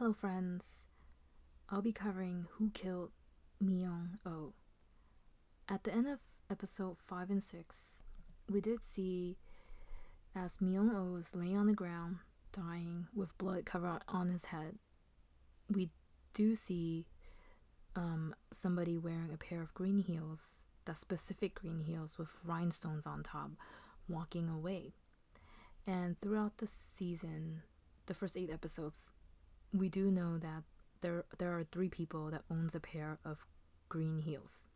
Hello friends, I'll be covering Who Killed Myeong Oh. At the end of episode 5 and 6, we did see as Myeong Oh was laying on the ground, dying with blood covered on his head, we do see somebody wearing a pair of green heels, that specific green heels with rhinestones on top, walking away. And throughout the season, the first 8 episodes, we do know that there are 3 people that owns a pair of green heels.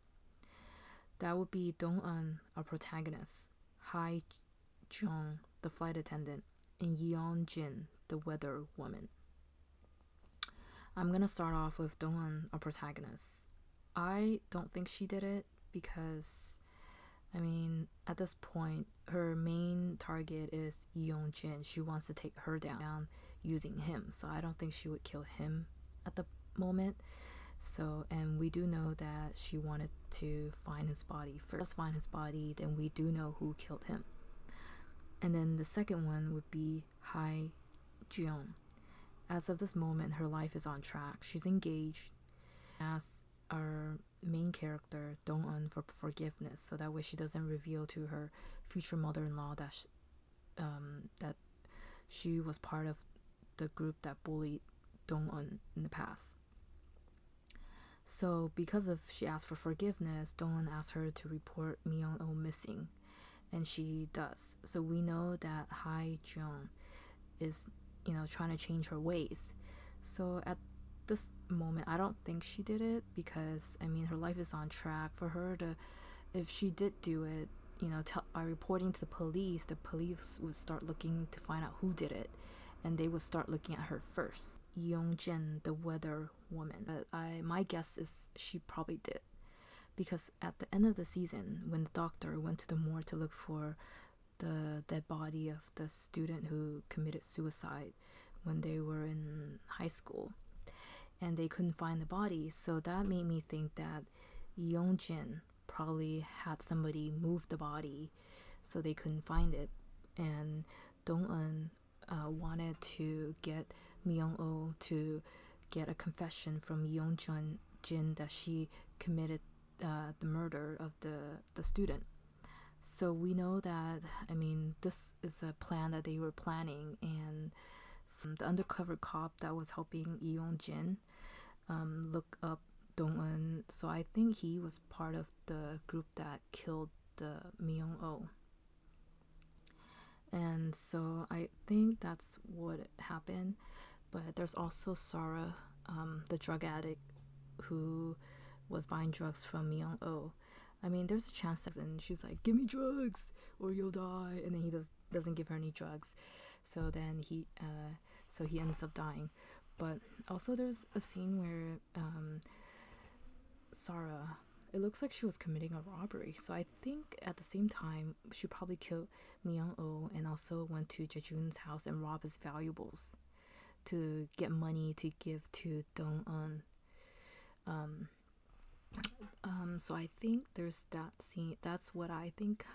That would be Dong-eun, our protagonist, Hae-jung, the flight attendant, and Yeon-jin, the weather woman. I'm gonna start off with Dong-eun, our protagonist. I don't think she did it because, at this point, her main target is Yeon-jin. She wants to take her down using him, so I don't think she would kill him at the moment. And we do know that she wanted to find his body. First find his body, then we do know who killed him. And then the second one would be Hae-jung. As of this moment, her life is on track. She's engaged. Asks our main character Dong-eun for forgiveness, so that way she doesn't reveal to her future mother-in-law that she was part of the group that bullied Dong-eun in the past. So because of she asked for forgiveness, Dong-eun asked her to report Myeong Oh missing, and she does. So we know that Hae-jung is trying to change her ways. So at this moment, I don't think she did it because her life is on track. For her to, if she did do it, by reporting to the police would start looking to find out who did it, and they would start looking at her first. Yeon-jin, the weather woman. But my guess is she probably did, because at the end of the season, when the doctor went to the morgue to look for the dead body of the student who committed suicide when they were in high school, and they couldn't find the body, so that made me think that Yeon-jin probably had somebody move the body so they couldn't find it, and Dong-eun wanted to get Myeong Oh to get a confession from Yeon-jin that she committed the murder of the student. So we know that, this is a plan that they were planning, and from the undercover cop that was helping Yeon-jin look up Dong-eun, so I think he was part of the group that killed the Myeong Oh. And so I think that's what happened. But there's also Sarah, the drug addict who was buying drugs from Myeong Oh. There's a chance that, and she's like, "Give me drugs or you'll die," and then he doesn't give her any drugs. So then he ends up dying. But also there's a scene where Sarah, it looks like she was committing a robbery. So I think at the same time she probably killed Myeong Oh and also went to Jejun's house and robbed his valuables to get money to give to Dong-eun. So I think there's that scene. That's what I think.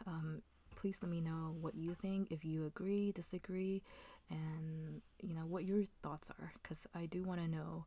Please let me know what you think, if you agree, disagree, and what your thoughts are, because I do want to know